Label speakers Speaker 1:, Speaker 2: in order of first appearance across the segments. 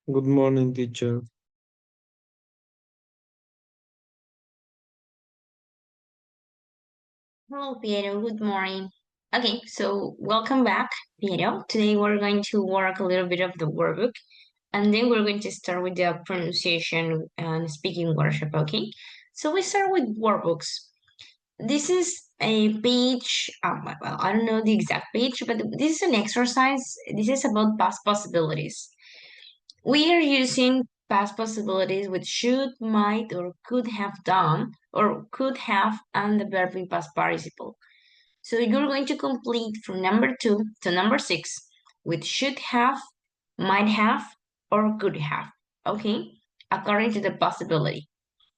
Speaker 1: Good morning, teacher.
Speaker 2: Hello, Piero. Good morning. Okay, so welcome back, Piero. Today we're going to work a little bit of the workbook, and then we're going to start with the pronunciation and speaking workshop, okay? So we start with workbooks. This is a page, well, I don't know the exact page, but this is an exercise. This is about past possibilities. We are using past possibilities with should, might, or could have done, or could have, and the verb in past participle. So you're going to complete from number 2 to number 6 with should have, might have, or could have, okay? According to the possibility.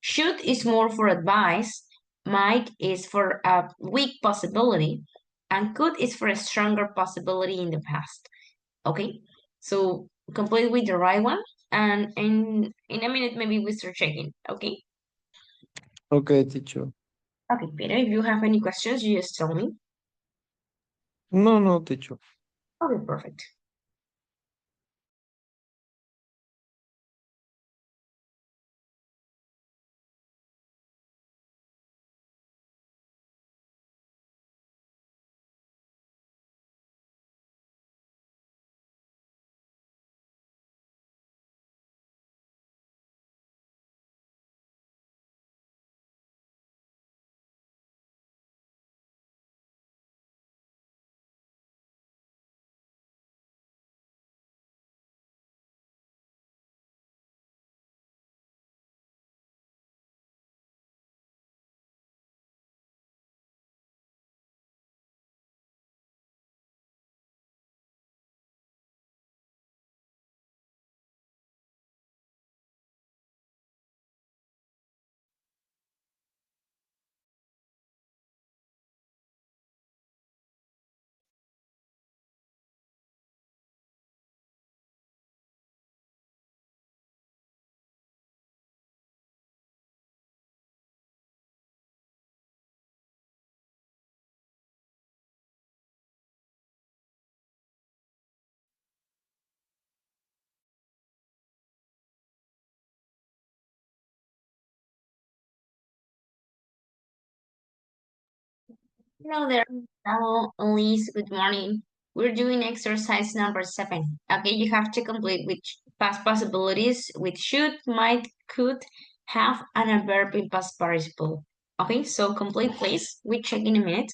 Speaker 2: Should is more for advice, might is for a weak possibility, and could is for a stronger possibility in the past, okay? So complete with the right one, and in a minute maybe we start checking, okay?
Speaker 1: Okay, teacher.
Speaker 2: Okay, Peter, if you have any questions, you just tell me.
Speaker 1: No, teacher.
Speaker 2: Okay, perfect. Hello there. Hello, Elise. Good morning. We're doing exercise number 7. Okay, you have to complete with past possibilities with should, might, could, have, and a verb in past participle. Okay, so complete, please. We check in a minute.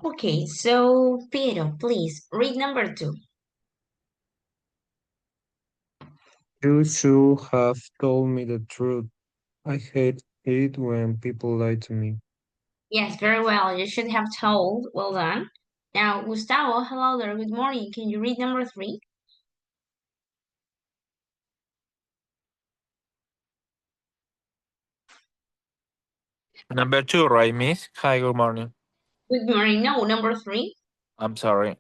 Speaker 2: Okay, so Piero, please read number 2.
Speaker 1: You should have told me the truth. I hate it when people lie to me.
Speaker 2: Yes, very well. You should have told. Well done. Now, Gustavo, hello there. Good morning. Can you read number 3?
Speaker 3: Number two, right, Miss? Hi, good morning.
Speaker 2: Good morning. No, number 3.
Speaker 3: I'm sorry.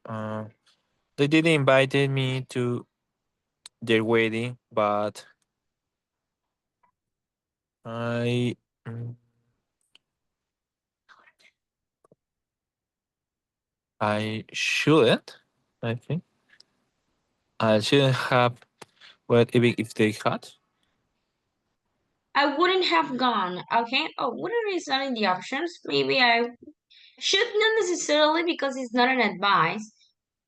Speaker 3: They didn't invite me to their wedding, but I, mm, I shouldn't. I think I shouldn't have But even if they had,
Speaker 2: I wouldn't have gone. Okay. Oh, wouldn't is not in the options. Maybe I should not necessarily because it's not an advice.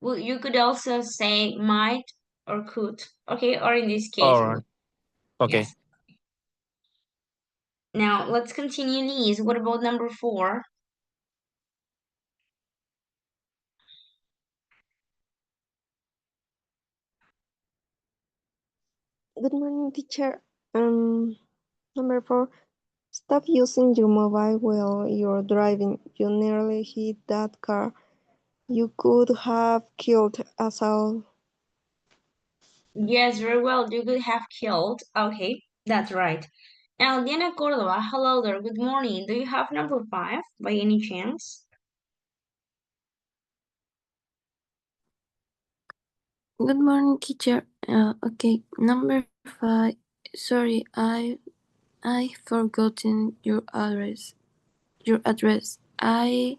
Speaker 2: Well, you could also say might or could. Okay. Or in this case,
Speaker 3: or
Speaker 2: would.
Speaker 3: okay.
Speaker 2: Yes. Now let's continue these. What about number 4?
Speaker 4: Good morning, teacher. Number 4. Stop using your mobile while you're driving. You nearly hit that car. You could have killed us all.
Speaker 2: Yes, very well. You could have killed. Okay, that's right. Now, Diana Cordova, hello there. Good morning. Do you have number 5 by any chance?
Speaker 5: Good morning, teacher. Okay, number 5. Sorry, I forgotten your address. Your address. I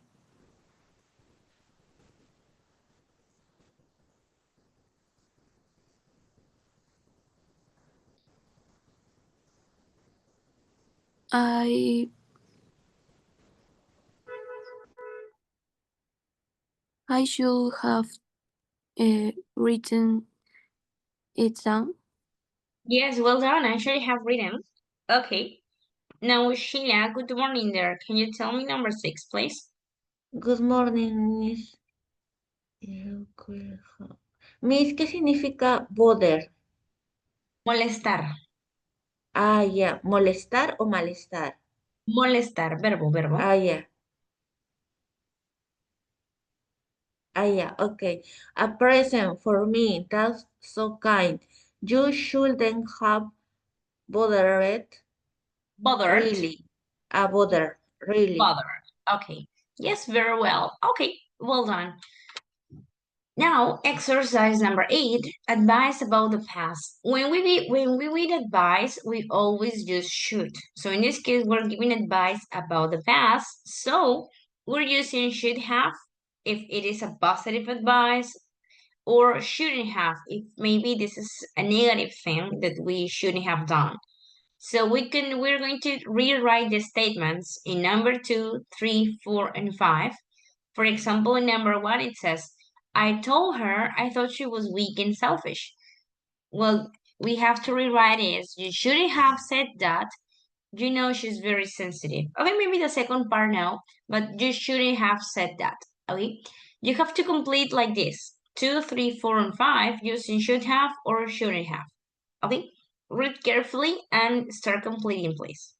Speaker 5: I should have written it down.
Speaker 2: Yes, well done. I should have written. Okay. Now, Sheila, good morning there. Can you tell me number 6, please?
Speaker 6: Good morning, Miss. Miss, ¿qué significa bother?
Speaker 2: Molestar.
Speaker 6: Ah, ya. ¿Molestar o malestar?
Speaker 2: Molestar, verbo, verbo.
Speaker 6: Ah, ya. Ah, ya. Okay. A present for me. That's so kind. You shouldn't have bothered.
Speaker 2: Bothered.
Speaker 6: Really. Ah, bother. Really.
Speaker 2: Bothered. Okay. Yes, very well. Okay, well done. Now, exercise number 8, advice about the past. When we read advice, we always use should. So in this case, we're giving advice about the past. So we're using should have if it is a positive advice, or shouldn't have if maybe this is a negative thing that we shouldn't have done. So we're going to rewrite the statements in number 2, 3, 4, and 5. For example, in number 1, it says, I told her I thought she was weak and selfish. Well, we have to rewrite it. You shouldn't have said that. You know she's very sensitive. Okay, maybe the second part now, but you shouldn't have said that. Okay, you have to complete like this: 2, 3, 4, and 5 using should have or shouldn't have. Okay, read carefully and start completing, please.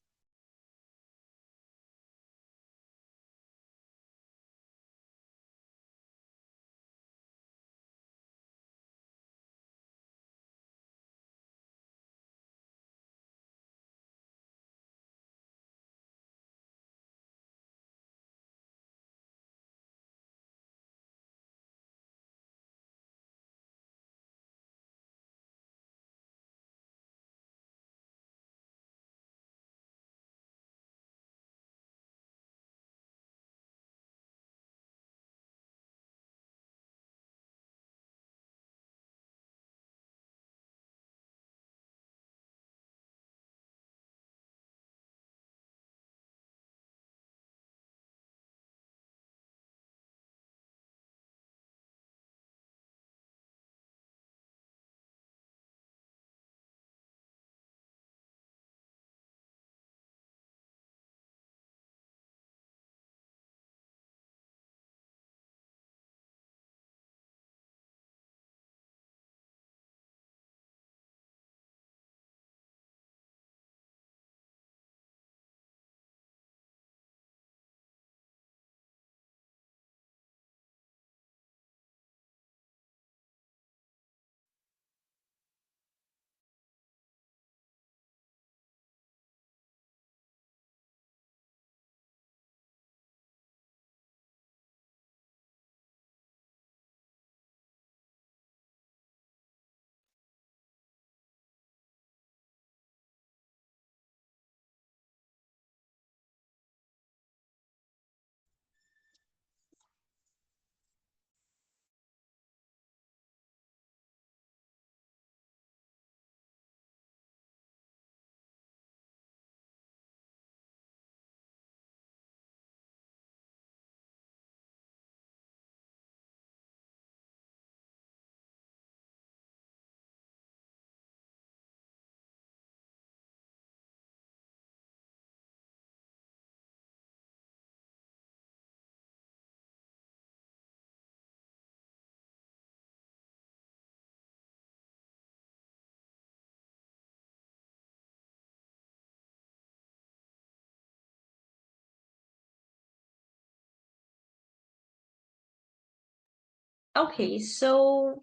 Speaker 2: Okay, so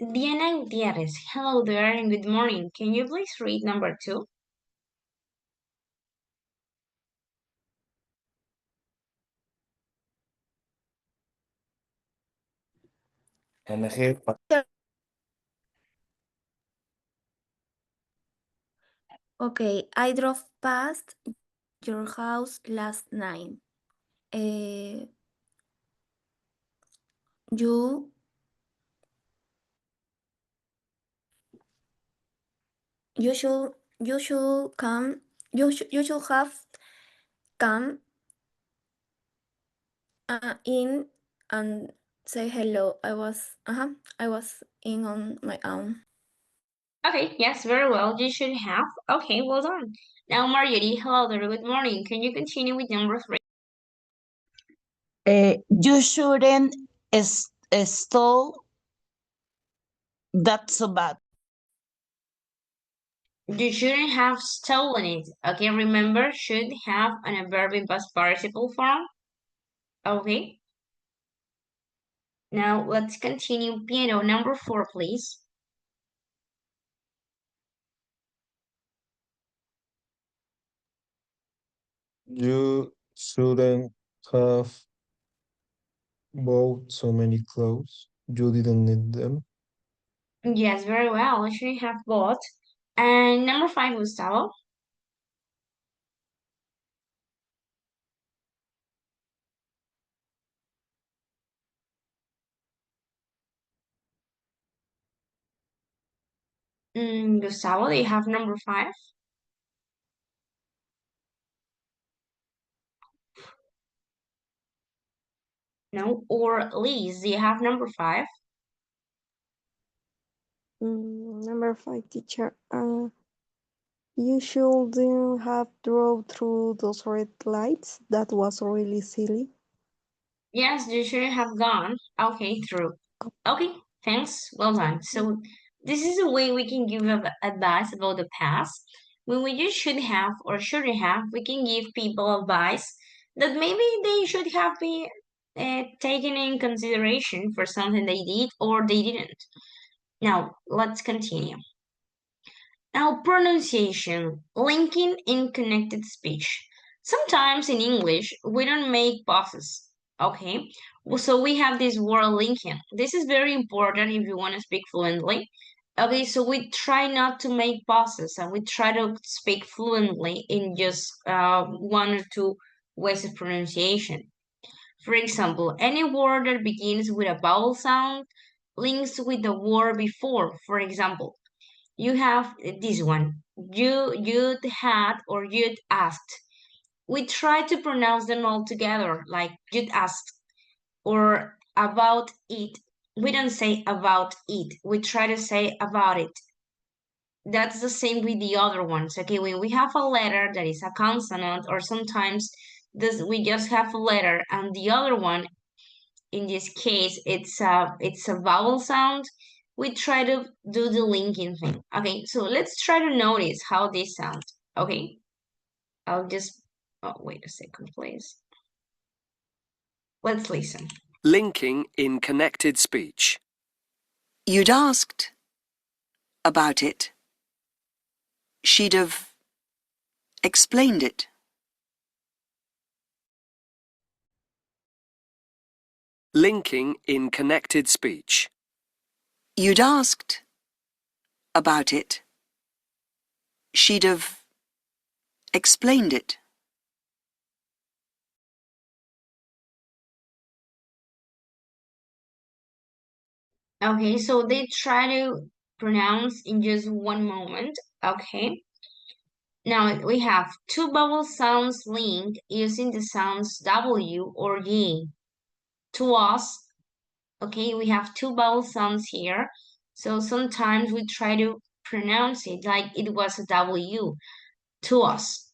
Speaker 2: Diana Gutierrez, hello there and good morning. Can you please read number 2?
Speaker 3: NG.
Speaker 7: Okay, I drove past your house last night. You you should come you should have come in and say hello. I was in on my own.
Speaker 2: Okay, yes, very well. You should have. Okay, well done. Now, Marjorie, hello there. Good morning. Can you continue with number 3?
Speaker 8: You shouldn't stall. That's so bad.
Speaker 2: You shouldn't have stolen it. Okay, remember, should have and a verb in past participle form. Okay. Now, let's continue. Piano, number 4, please.
Speaker 1: You shouldn't have bought so many clothes. You didn't need them.
Speaker 2: Yes, very well. You shouldn't have bought. And number 5, Gustavo. Gustavo, do you have number 5? No. Or Liz, do you have number 5?
Speaker 4: Number 5, teacher. You shouldn't have drove through those red lights. That was really silly.
Speaker 2: Yes, you should have gone. Okay, true. Okay, thanks. Well done. So this is a way we can give advice about the past. When we use should have or shouldn't have, we can give people advice that maybe they should have been taken in consideration for something they did or they didn't. Now, let's continue. Now, pronunciation, linking in connected speech. Sometimes in English, we don't make pauses. Okay, so we have this word linking. This is very important if you want to speak fluently. Okay, so we try not to make pauses and we try to speak fluently in just one or two ways of pronunciation. For example, any word that begins with a vowel sound links with the word before. For example, you have this one. You'd had or you'd asked. We try to pronounce them all together, like you'd asked or about it. We don't say about it. We try to say about it. That's the same with the other ones. Okay, when we have a letter that is a consonant, or sometimes this we just have a letter and the other one, in this case, it's a vowel sound. We try to do the linking thing. Okay, so let's try to notice how this sounds. Okay, I'll just wait a second, please. Let's listen.
Speaker 9: Linking in connected speech. You'd asked about it. She'd have explained it. Linking in connected speech. You'd asked about it. She'd have explained it.
Speaker 2: Okay, so they try to pronounce in just one moment. Okay, now we have two vowel sounds linked using the sounds W or Y. To us, okay, we have two vowel sounds here. So sometimes we try to pronounce it like it was a W to us,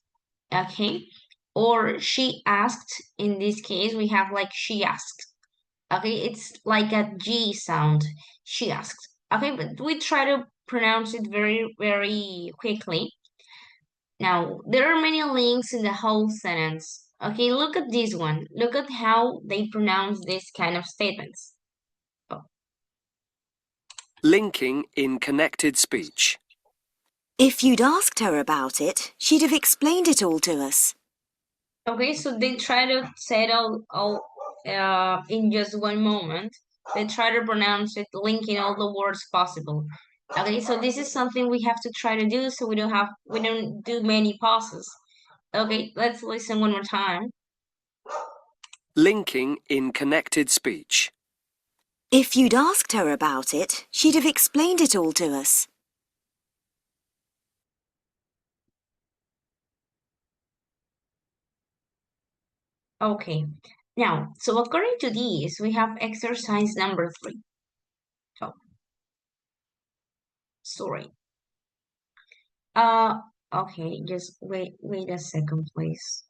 Speaker 2: okay? Or she asked, in this case, we have like she asked, okay? It's like a G sound, she asked, okay? But we try to pronounce it very, very quickly. Now, there are many links in the whole sentence, Okay, look at this one. Look at how they pronounce this kind of statements. Oh.
Speaker 9: Linking in connected speech.
Speaker 10: If you'd asked her about it, she'd have explained it all to us.
Speaker 2: Okay, so they try to say it all in just one moment. They try to pronounce it, linking all the words possible. Okay, so this is something we have to try to do so we don't do many pauses. Okay, let's listen one more time.
Speaker 9: Linking in connected speech.
Speaker 10: If you'd asked her about it, she'd have explained it all to us.
Speaker 2: Okay, now, so according to these, we have exercise number 3. Oh, sorry. Okay, just wait a second, please.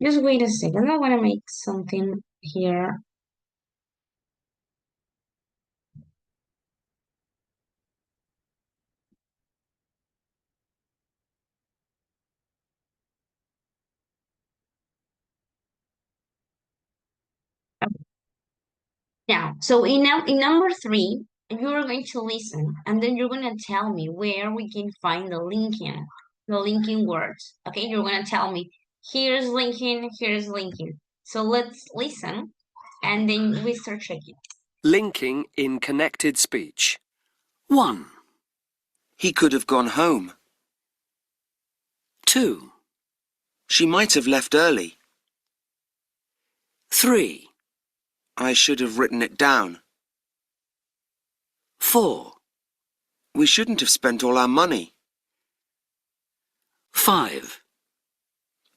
Speaker 2: Just wait a second, I want to make something here. Now, so in number 3, you're going to listen, and then you're going to tell me where we can find the linking words. Okay, you're going to tell me, here's linking. So let's listen, and then we start checking.
Speaker 9: Linking in connected speech. 1. He could have gone home. 2. She might have left early. 3. I should have written it down. 4. We shouldn't have spent all our money. 5.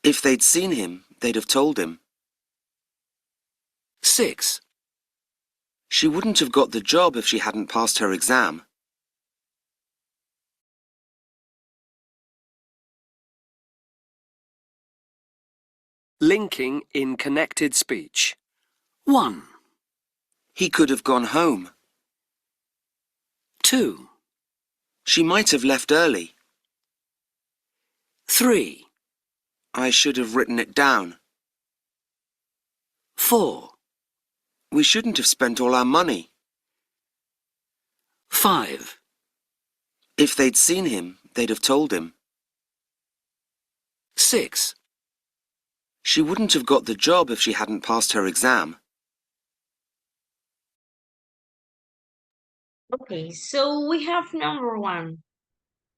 Speaker 9: If they'd seen him, they'd have told him. 6. She wouldn't have got the job if she hadn't passed her exam. Linking in connected speech. 1. He could have gone home. 2. She might have left early. 3. I should have written it down. 4. We shouldn't have spent all our money. 5. If they'd seen him, they'd have told him. 6. She wouldn't have got the job if she hadn't passed her exam.
Speaker 2: Okay, so we have number 1.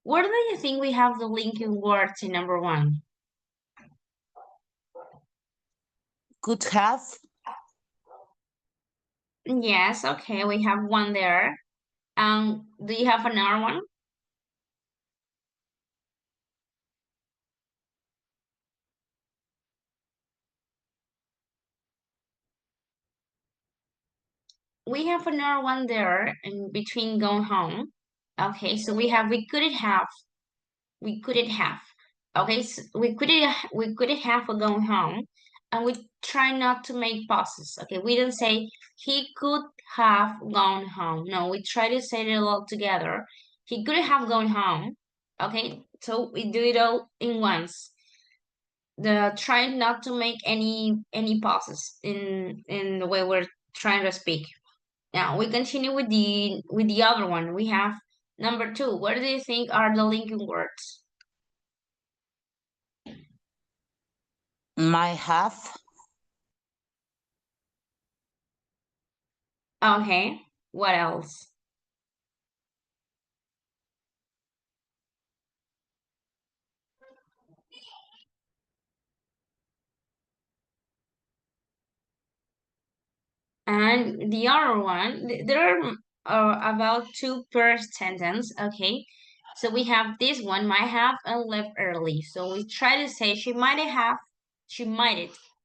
Speaker 2: Where do you think we have the linking words in number 1?
Speaker 8: Could have.
Speaker 2: Yes, okay, we have one there. Do you have another one? We have another one there in between going home. Okay, so we couldn't have. Okay, so we couldn't have a going home, and we try not to make pauses. Okay, we don't say he could have gone home. No, we try to say it all together. He could have gone home. Okay, so we do it all in once. Try not to make any pauses in the way we're trying to speak. Now we continue with the other one. We have number 2. What do you think are the linking words?
Speaker 8: Might have.
Speaker 2: Okay, what else? And the other one, there are about 2 per sentence, okay? So we have this one, might have and left early. So we try to say she might have,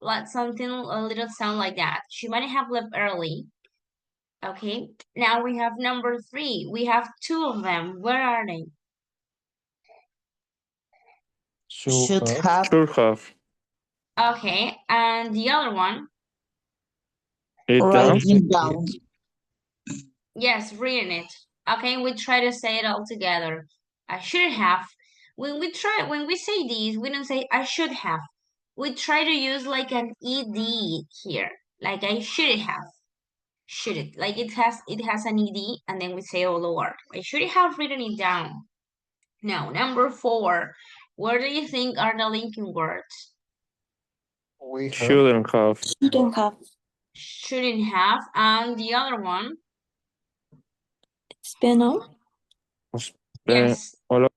Speaker 2: like something a little sound like that. She might have left early. Okay, now we have number 3. We have 2 of them. Where are they?
Speaker 8: Should
Speaker 1: have.
Speaker 8: have.
Speaker 3: Should have.
Speaker 2: Okay, and the other one?
Speaker 3: It down.
Speaker 8: Writing down.
Speaker 2: Yes, reading it. Okay, we try to say it all together. I should have. When we say this, we don't say I should have. We try to use like an ed here, like I should have. Should it? Like it has an ed, and then we say all the word. I should have written it down. Now, number 4. Where do you think are the linking words?
Speaker 1: We have.
Speaker 3: Shouldn't have.
Speaker 5: Shouldn't have.
Speaker 2: Shouldn't have. And the other one?
Speaker 5: Spend all.
Speaker 2: Yes.
Speaker 3: All of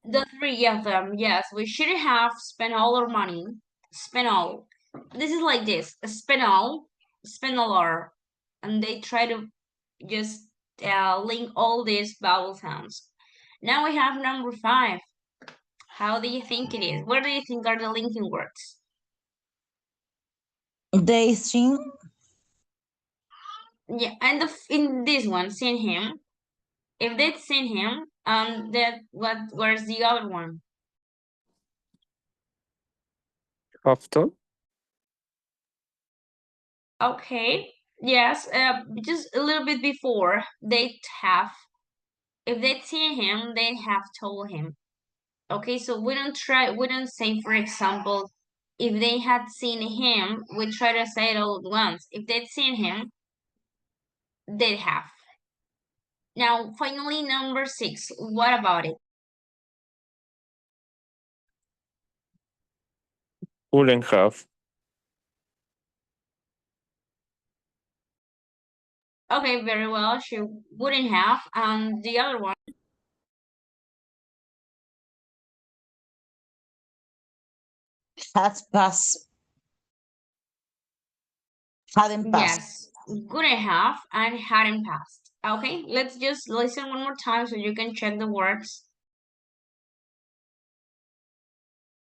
Speaker 2: The 3 of them. Yes, we should have spent all our money. Spend all. This is like this. Spend all. Spend all our. And they try to just link all these vowel sounds. Now we have number 5. How do you think it is? Where do you think are the linking words?
Speaker 8: They sing.
Speaker 2: Yeah, and in this one, seen him. If they'd seen him, that where's the other one?
Speaker 3: have to.
Speaker 2: Okay, yes, just a little bit before they'd have. If they'd seen him, they'd have told him. Okay, so we don't say, for example, if they had seen him, we try to say it all at once. If they'd seen him, they'd have. Now, finally, number 6. What about it?
Speaker 3: Wouldn't have.
Speaker 2: Okay, very well. She wouldn't have. And the other one?
Speaker 8: Has passed. Hadn't passed.
Speaker 2: Yes, couldn't have and hadn't passed. Okay, let's just listen one more time so you can check the words.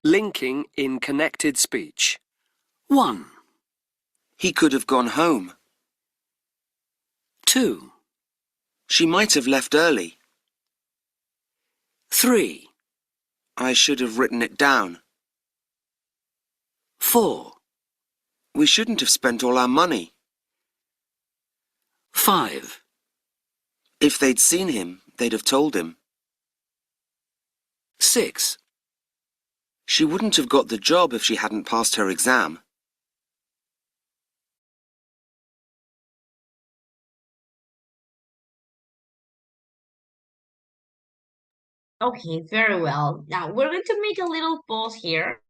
Speaker 9: Linking in connected speech. 1. He could have gone home. 2. She might have left early. 3. I should have written it down. 4. We shouldn't have spent all our money. 5. If they'd seen him, they'd have told him. 6. She wouldn't have got the job if she hadn't passed her exam.
Speaker 2: Okay, very well. Now we're going to make a little pause here.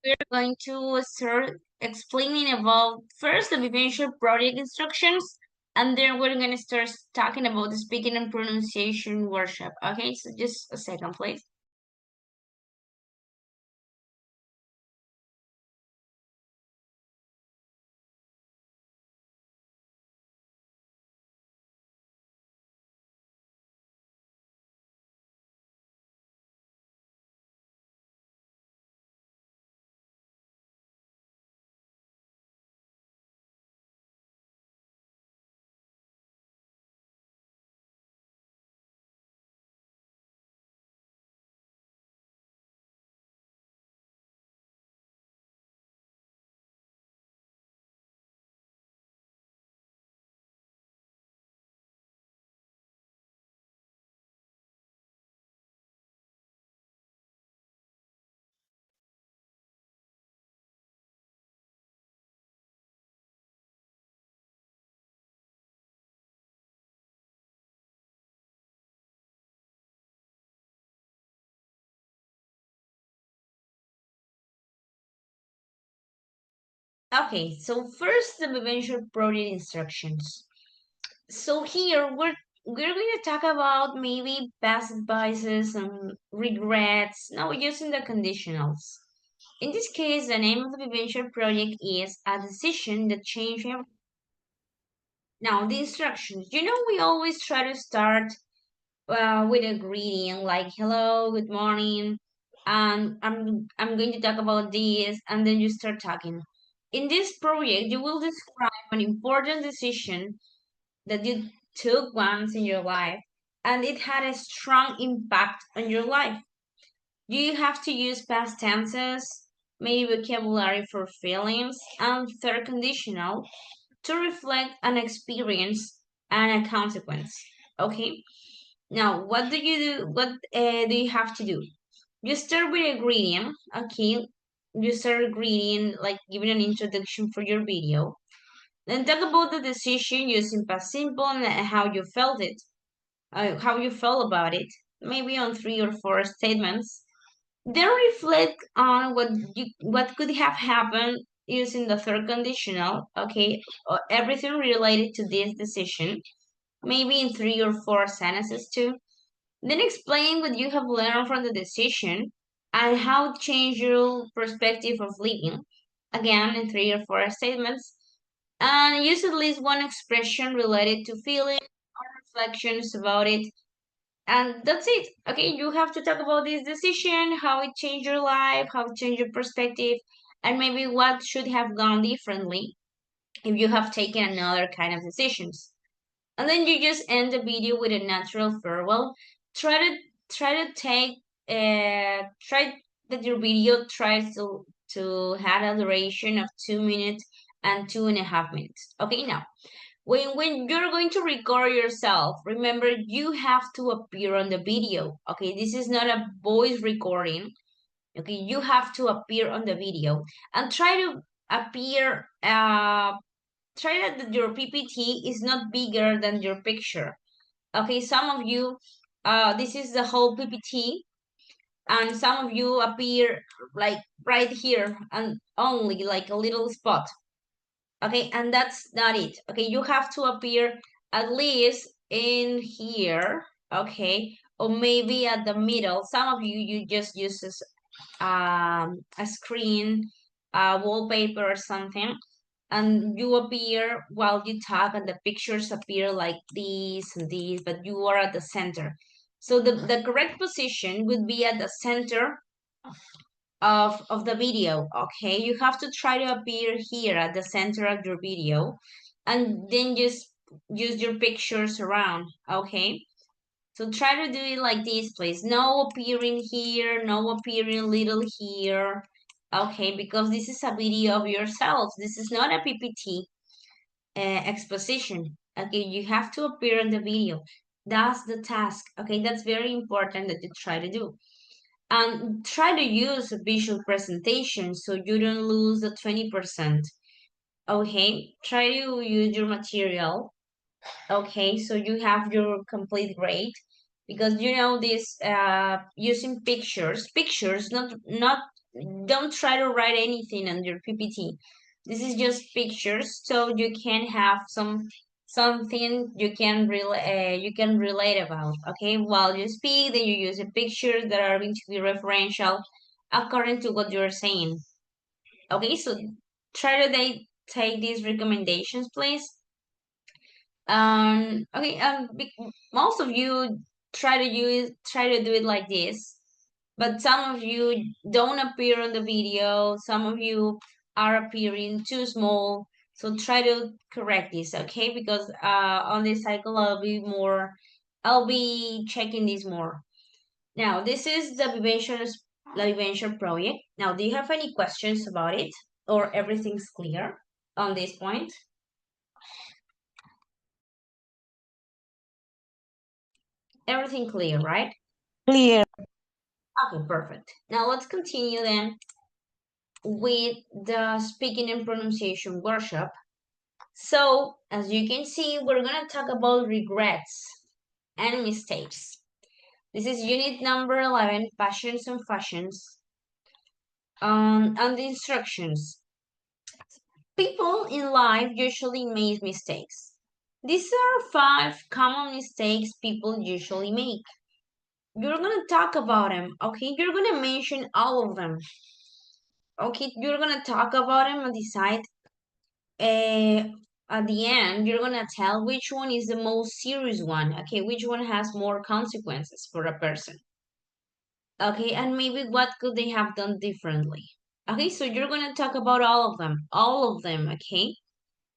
Speaker 2: We're going to start explaining about first the visual project instructions, and then we're going to start talking about the speaking and pronunciation workshop. Okay, so just a second, please. Okay, so first the visual project instructions. So here we're going to talk about maybe past advices and regrets, now using the conditionals. In this case, the name of the venture project is a decision that changed everything. Now, the instructions. We always try to start with a greeting like "Hello, good morning," and I'm going to talk about this, and then you start talking. In this project, you will describe an important decision that you took once in your life and it had a strong impact on your life. You have to use past tenses, maybe vocabulary for feelings, and third conditional to reflect an experience and a consequence. Okay? Now, what do you do? What do you have to do? You start with a greeting, okay? You start greeting, like giving an introduction for your video. Then talk about the decision using past simple and how you felt it, how you felt about it. Maybe on 3 or 4 statements. Then reflect on what could have happened using the third conditional, okay? Everything related to this decision, maybe in 3 or 4 sentences too. Then explain what you have learned from the decision and how it changed your perspective of living. Again, in 3 or 4 statements. And use at least one expression related to feeling or reflections about it. And that's it. Okay, you have to talk about this decision, how it changed your life, how it changed your perspective, and maybe what should have gone differently if you have taken another kind of decisions. And then you just end the video with a natural farewell. Try to try that your video tries to have a duration of 2 minutes and 2.5 minutes. Okay, now when you're going to record yourself, remember you have to appear on the video. Okay, this is not a voice recording. Okay, you have to appear on the video and try to appear try that your PPT is not bigger than your picture. Okay, some of you, this is the whole PPT, and some of you appear like right here and only like a little spot. Okay, and that's not it. Okay, you have to appear at least in here, okay, or maybe at the middle. Some of you just use a screen, a wallpaper or something, and you appear while you talk and the pictures appear like this and this, but you are at the center. So the correct position would be at the center of the video, okay? You have to try to appear here at the center of your video and then just use your pictures around, okay? So try to do it like this, please. No appearing here, no appearing little here, okay? Because this is a video of yourselves. This is not a PPT exposition, okay? You have to appear in the video. That's the task, okay? That's very important that you try to do. And try to use a visual presentation so you don't lose the 20%. Okay, try to use your material. Okay, so you have your complete grade because you know this using pictures, not don't try to write anything on your PPT. This is just pictures, so you can have something you can relate about. Okay, while you speak, then you use the pictures that are going to be referential according to what you're saying. Okay, so try to take these recommendations, please. Okay, most of you try to do it like this, but some of you don't appear on the video. Some of you are appearing too small. So try to correct this, okay? Because on this cycle, I'll be checking this more. Now, this is the La Vivencia project. Now, do you have any questions about it, or everything's clear on this point? Everything clear, right?
Speaker 8: Clear.
Speaker 2: Okay, perfect. Now let's continue then with the speaking and pronunciation workshop. So, as you can see, we're going to talk about regrets and mistakes. This is unit number 11, passions and fashions. And the instructions. People in life usually make mistakes. These are 5 common mistakes people usually make. You're going to talk about them, okay? You're going to mention all of them. Okay, you're going to talk about them and decide at the end, you're gonna tell which one is the most serious one, okay, which one has more consequences for a person, okay, and maybe what could they have done differently. Okay, so you're gonna talk about all of them, okay.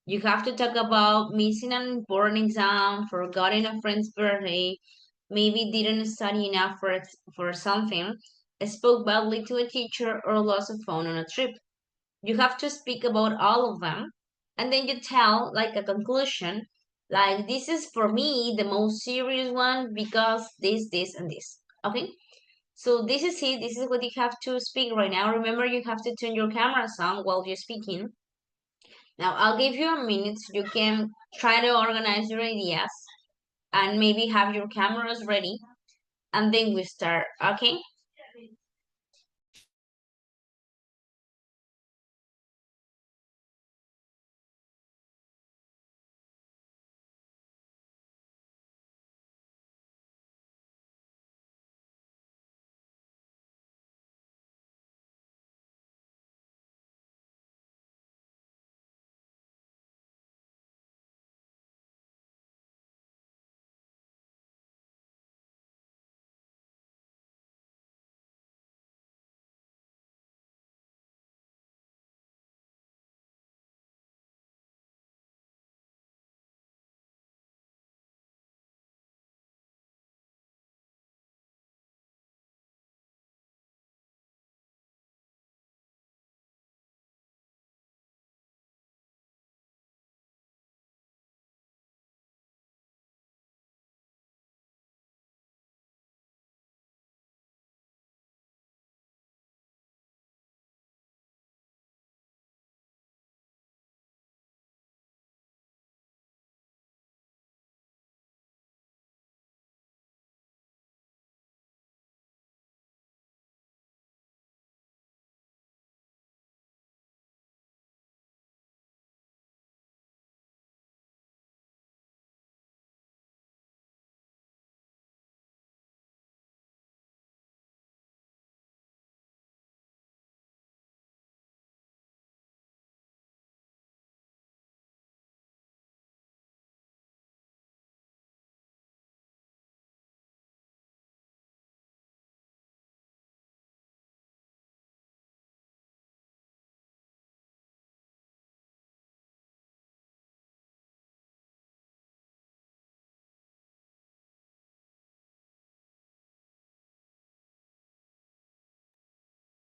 Speaker 2: You have to talk about missing an important exam, forgetting a friend's birthday, maybe didn't study enough for something, spoke badly to a teacher, or lost a phone on a trip. You have to speak about all of them, and then you tell like a conclusion Like, this is for me the most serious one because this, and this. Okay? So this is it. This is what you have to speak right now. Remember, you have to turn your cameras on while you're speaking. Now, I'll give you a minute so you can try to organize your ideas and maybe have your cameras ready. And then we start, okay?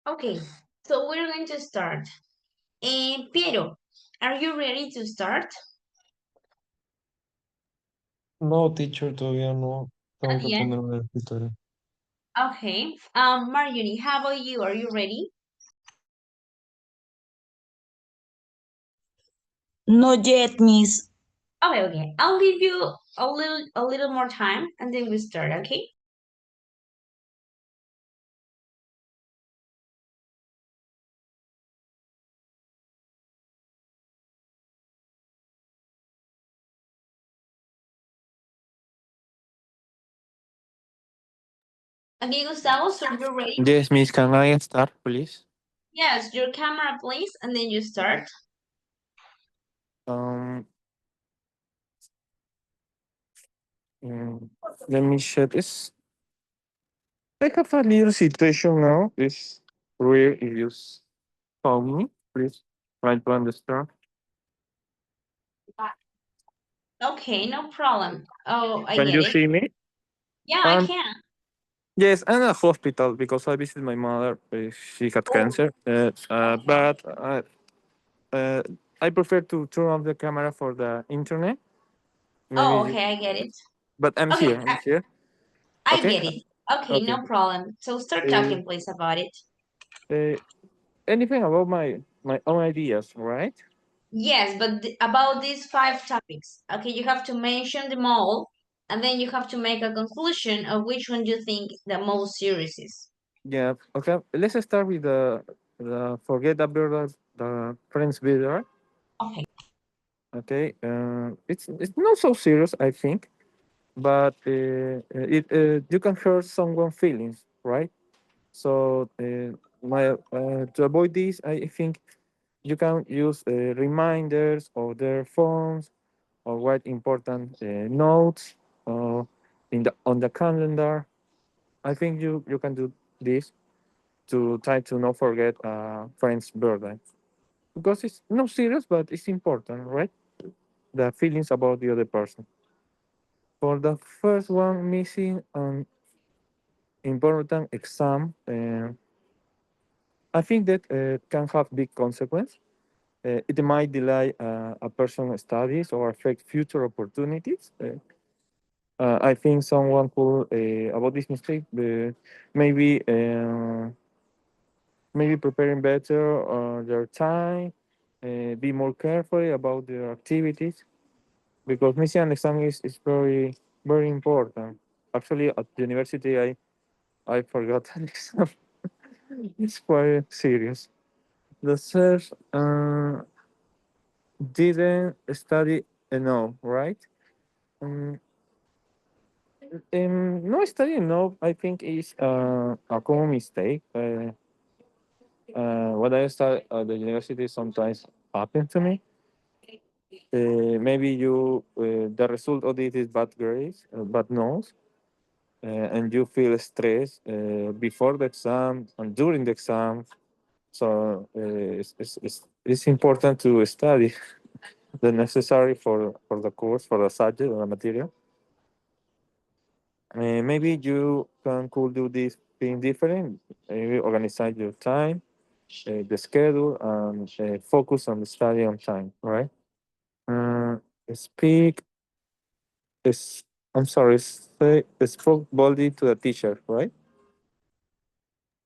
Speaker 2: Okay, so we're going to start. Piero, are you ready to start?
Speaker 1: No, teacher, todavía no. Tengo
Speaker 2: Not
Speaker 1: que
Speaker 2: yet.
Speaker 1: ponerme el escritorio.
Speaker 2: Okay. Marjorie, how about you? Are you ready?
Speaker 8: Not yet, Miss.
Speaker 2: Okay, okay. I'll give you a little more time and then we start, okay? Okay, Gustavo, so you're ready?
Speaker 3: Yes, Miss, can I start, please?
Speaker 2: Yes, your camera, please, and then you start.
Speaker 3: Um, mm, Let me share this. I have a little situation now. It's real if you call me, please try to understand.
Speaker 2: Okay, no problem. Oh, I
Speaker 3: Can
Speaker 2: get
Speaker 3: you
Speaker 2: it.
Speaker 3: see me?
Speaker 2: Yeah, I
Speaker 3: Um,
Speaker 2: can.
Speaker 3: yes, I'm at hospital because I visited my mother. She had
Speaker 2: Oh,
Speaker 3: cancer.
Speaker 2: okay.
Speaker 3: But uh, I prefer to turn off the camera for the internet.
Speaker 2: Oh,
Speaker 3: Maybe,
Speaker 2: okay, I get it.
Speaker 3: but I'm
Speaker 2: Okay,
Speaker 3: here. I'm here.
Speaker 2: I
Speaker 3: Okay.
Speaker 2: get it. Okay,
Speaker 3: Okay.
Speaker 2: no problem. So start
Speaker 3: Uh,
Speaker 2: talking, please, about it.
Speaker 3: uh, Anything about my own ideas, right?
Speaker 2: Yes, but about these five topics. Okay, you have to mention them all, and then you have to make a conclusion of which one you think the most serious is.
Speaker 3: Yeah. Okay. Let's start with the forget about the friends video.
Speaker 2: Okay.
Speaker 3: Okay. It's not so serious, I think, but it you can hurt someone's feelings, right? So my to avoid this, I think you can use reminders of their phones or write important notes in the on the calendar. I think you can do this to try to not forget a friend's birthday because it's not serious, but it's important, right? The feelings about the other person. For the first one, missing an important exam, I think that can have big consequence. it might delay a person's studies or affect future opportunities. I think someone could about this mistake maybe maybe preparing better their time, be more careful about their activities because missing an exam is very important. Actually, at the university, I forgot an exam. It's quite serious. The search didn't study enough, right? Um, no study enough, I think, is a common mistake. When I start at the university, sometimes happen to me. Maybe you the result of this is bad grades, bad notes, and you feel stressed before the exam and during the exam. So it's important to study the necessary for the course, for the subject or the material. Maybe you could do this thing different. Maybe organize your time, the schedule, and focus on the study on time. Right? Uh, speak is I'm sorry. Spoke boldly to the teacher. Right?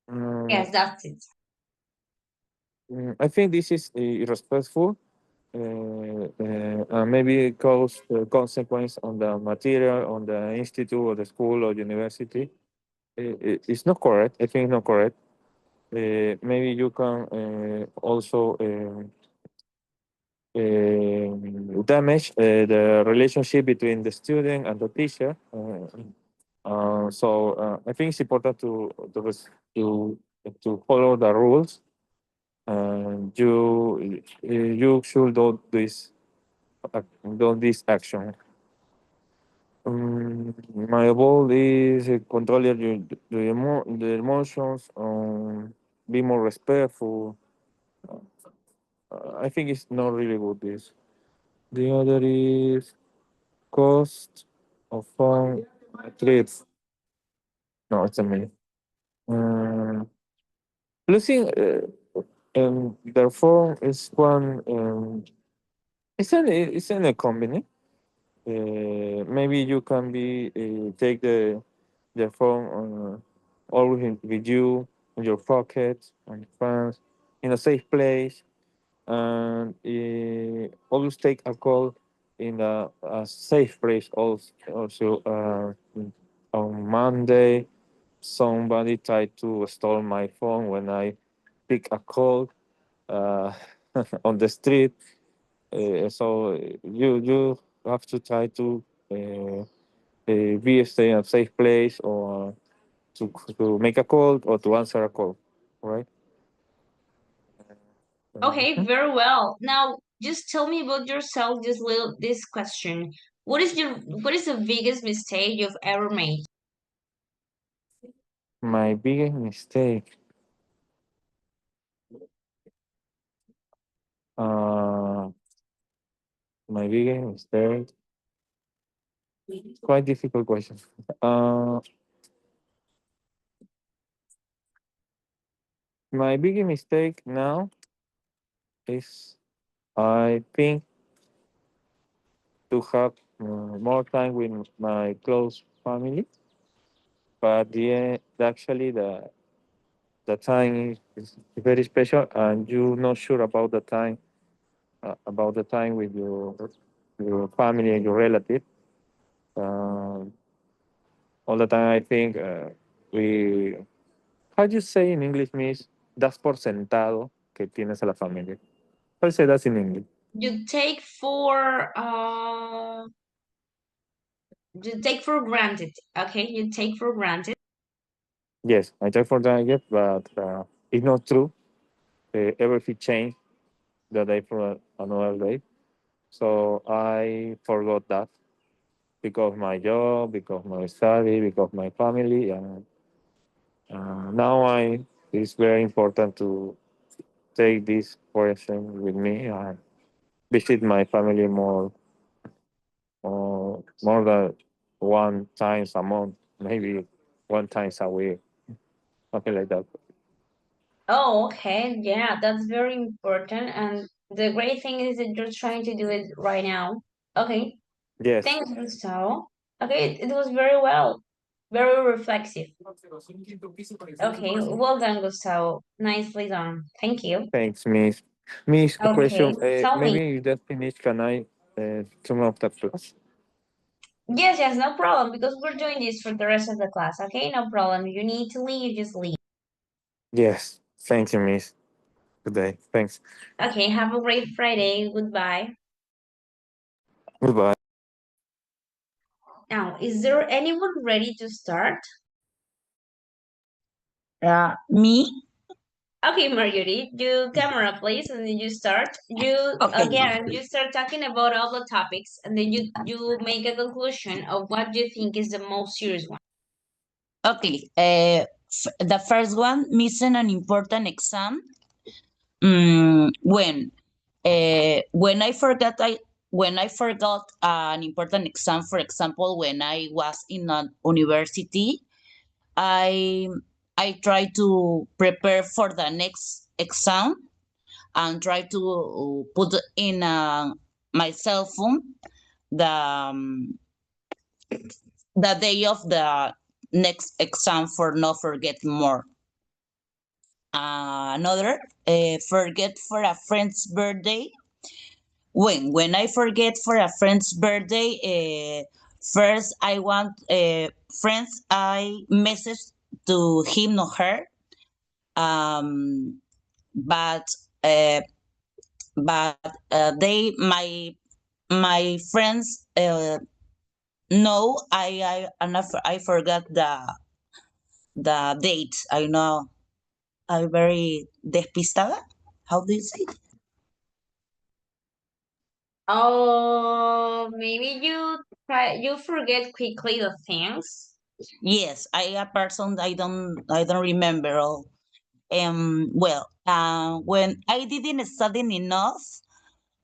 Speaker 3: Um,
Speaker 2: Yes, that's it.
Speaker 3: I think this is irrespectful. Maybe cause consequence on the material, on the institute or the school or university. It's not correct. I think it's not correct. Maybe you can also damage the relationship between the student and the teacher. I think it's important to follow the rules. And you should do this action. My goal is control the emotions, be more respectful. I think it's not really good. This. The other is cost of phone trips. No, it's a me. Um, Losing their phone is one. It's an economy. Maybe you can be take the phone always with you in your pocket on your pants in a safe place and always take a call in a safe place also on Monday somebody tried to steal my phone when I pick a call uh, on the street so you have to try to be stay in a safe place or to make a call or to answer a call, right?
Speaker 2: Okay,
Speaker 3: Mhm.
Speaker 2: very well. Now, just tell me about yourself. This question. What is the biggest mistake you've ever made?
Speaker 3: My biggest mistake, uh, my biggest mistake, quite difficult question. Uh, my biggest mistake now is I think to have more time with my close family, but actually the time is very special, and you're not sure about the time with your family and your relative. Um, all the time, I think we. How do you say in English, Miss? Das por sentado que tienes a la familia. How do you say that in English?
Speaker 2: You take for uh you take for granted. Okay, you take for granted.
Speaker 3: Yes, I try for that yet, but it's not true. Everything changed the day for another day. So I forgot that because my job, because my study, because my family, and now it's very important to take this person with me and visit my family more than one times a month, maybe one times a week, something like that.
Speaker 2: Oh, okay. Yeah, that's very important. And The great thing is that you're trying to do it right now. Okay.
Speaker 3: Yes.
Speaker 2: Thanks, Gustavo. Okay, it was very well. Very reflexive. Okay, well done, Gustavo. Nicely done. Thank you.
Speaker 3: Thanks, Miss. Miss, a
Speaker 2: Okay,
Speaker 3: question.
Speaker 2: tell me.
Speaker 3: Maybe you just finished. Can I turn off the class?
Speaker 2: Yes, yes, no problem, because we're doing this for the rest of the class, okay? No problem. You need to leave, just leave.
Speaker 3: Yes. Thank you, Miss. Good day. Thanks.
Speaker 2: Okay, have a great Friday. Goodbye.
Speaker 3: Goodbye.
Speaker 2: Now, is there anyone ready to start?
Speaker 8: Me?
Speaker 2: Okay, Marjorie, do camera, please, and then you start. You
Speaker 8: Okay.
Speaker 2: again, you start talking about all the topics, and then you make a conclusion of what you think is the most serious one.
Speaker 8: Okay. The first one, missing an important exam. When I forgot an important exam, for example, when I was in a university, I I try to prepare for the next exam and try to put in my cell phone the the day of the next exam for not forget more. Another, forget for a friend's birthday. When I forget for a friend's birthday, first I want friends I message to him or her. Um, but uh, they my friends know I forgot the date. I know I'm very despistada. How do you say?
Speaker 2: Oh, maybe you forget quickly the things.
Speaker 8: Yes, I a person I don't remember all. When I didn't study enough,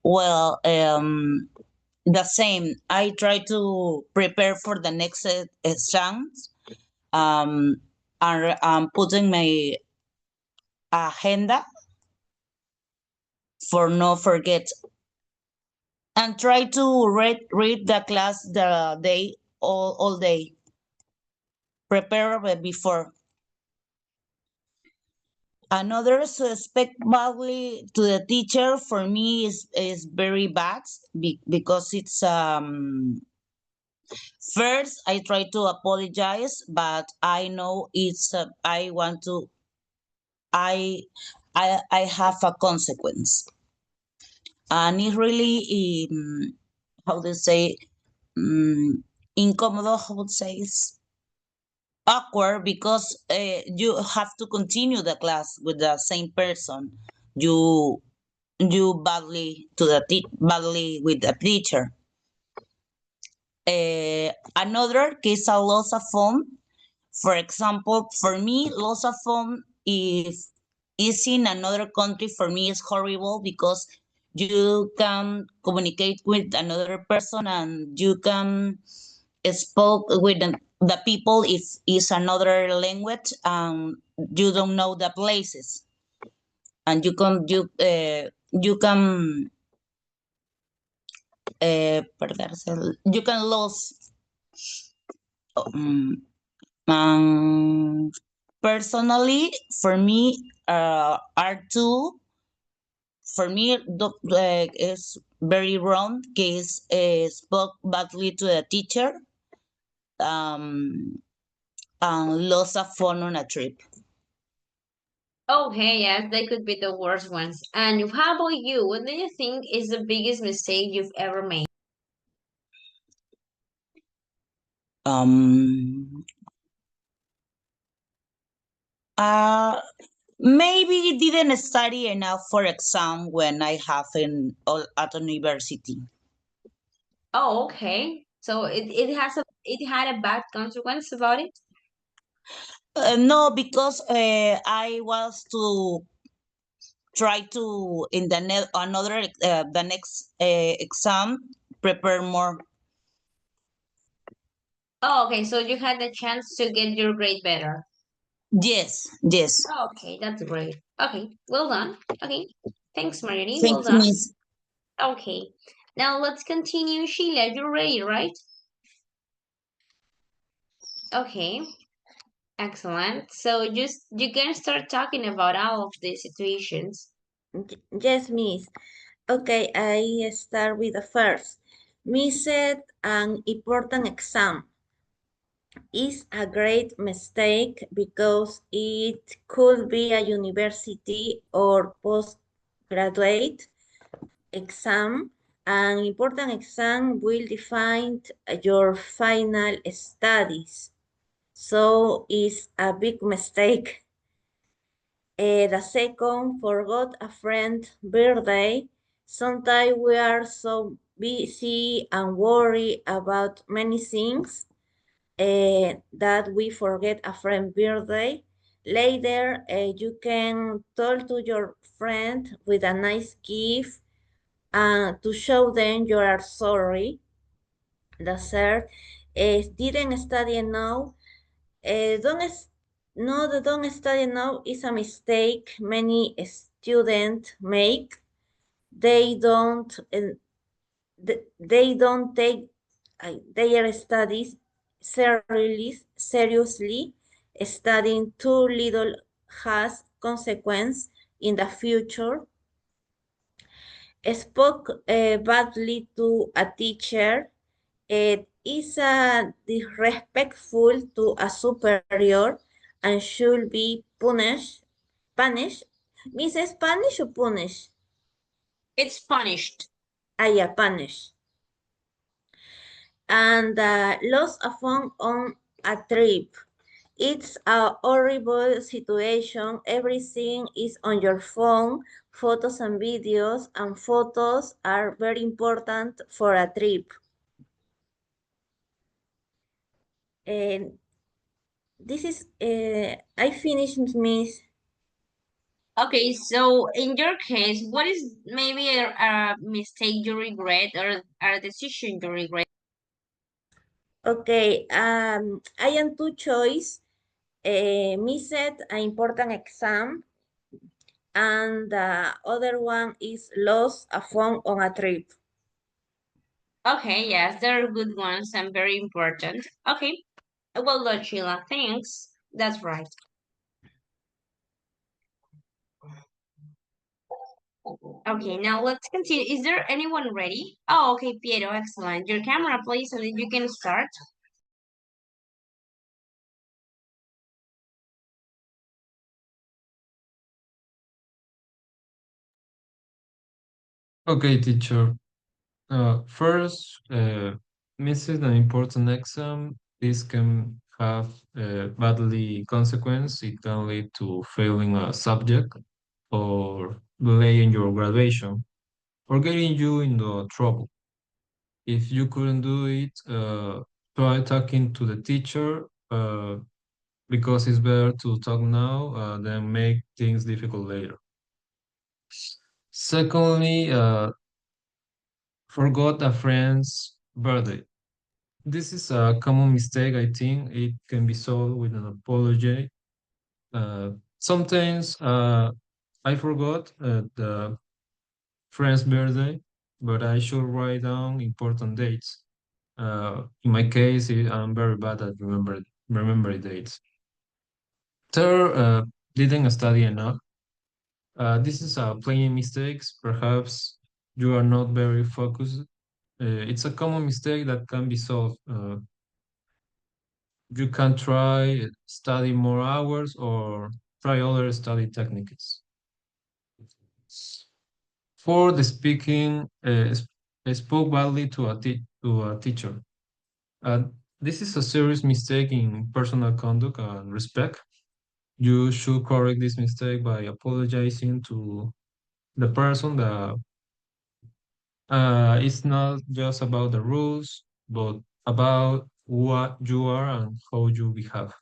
Speaker 8: well, the same. I try to prepare for the next exams. And putting my agenda for no forget, and try to read the class the day all day. Prepare before. Another suspect badly to the teacher for me is very bad because it's first I try to apologize, but I know it's I want to I have a consequence, and it's really how to say um, incómodo. How would say it's awkward because you have to continue the class with the same person. You badly to the badly with the teacher. Another case a loss of phone. For example, for me, loss of phone if is in another country for me is horrible because you can communicate with another person and you can spoke with the people if is another language and you don't know the places, and you can you can lose. Um, Personally, for me, R2 for me is very wrong. Case spoke badly to the teacher. Um, and lost a phone on a trip.
Speaker 2: Okay, yes, they could be the worst ones. And how about you? What do you think is the biggest mistake you've ever made?
Speaker 8: Um, uh, Maybe didn't study enough for exam when I have in at university.
Speaker 2: Oh, okay. So it had a bad consequence about it?
Speaker 8: No, because I was to try to in the another the next exam prepare more.
Speaker 2: Oh, okay. So you had the chance to get your grade better.
Speaker 8: Yes, yes.
Speaker 2: Okay, that's great. Okay, well done. Okay. Thanks, Marjorie. Well
Speaker 8: Thanks,
Speaker 2: done.
Speaker 8: Miss.
Speaker 2: Okay. Now let's continue. Sheila, you're ready, right? Okay. Excellent. So just you can start talking about all of these situations.
Speaker 6: Yes, Miss. Okay, I start with the first. Missed an important exam is a great mistake because it could be a university or postgraduate exam. An important exam will define your final studies. So it's a big mistake. The second, forgot a friend's birthday. Sometimes we are so busy and worry about many things that we forget a friend's birthday. Later, you can talk to your friend with a nice gift to show them you are sorry. The third is didn't study enough. No, the don't study enough is a mistake many students make. They don't they don't take their studies seriously. Studying too little has consequence in the future. Spoke badly to a teacher. It is disrespectful to a superior and should be punished. Punished? Means Spanish or punish?
Speaker 2: It's punished.
Speaker 6: Ah, yeah, punish. And lost a phone on a trip. It's a horrible situation. Everything is on your phone, photos and photos are very important for a trip. And this is, I finished, Miss.
Speaker 2: Okay, so in your case, what is maybe a mistake you regret or a decision you regret?
Speaker 6: Okay, I am two choice. Missed an important exam, and the other one is lost a phone on a trip.
Speaker 2: Okay, yes, they're good ones and very important. Okay, well done, Sheila. Thanks. That's right. Okay, now let's continue. Is there anyone ready? Oh, okay, Piero, excellent. Your camera, please, and then you can start.
Speaker 1: Okay, teacher. First, missing an important exam. This can have badly consequence. It can lead to failing a subject or delaying your graduation or getting you into trouble. If you couldn't do it, try talking to the teacher because it's better to talk now than make things difficult later. Secondly, forgot a friend's birthday. This is a common mistake. I think it can be solved with an apology. Sometimes I forgot the friend's birthday, but I should write down important dates. In my case, I'm very bad at remembering dates. Third, didn't study enough. This is a plain mistakes. Perhaps you are not very focused. It's a common mistake that can be solved. You can try study more hours or try other study techniques. For the speaking, spoke badly to to a teacher. Uh, this is a serious mistake in personal conduct and respect. You should correct this mistake by apologizing to the person that it's not just about the rules, but about what you are and how you behave.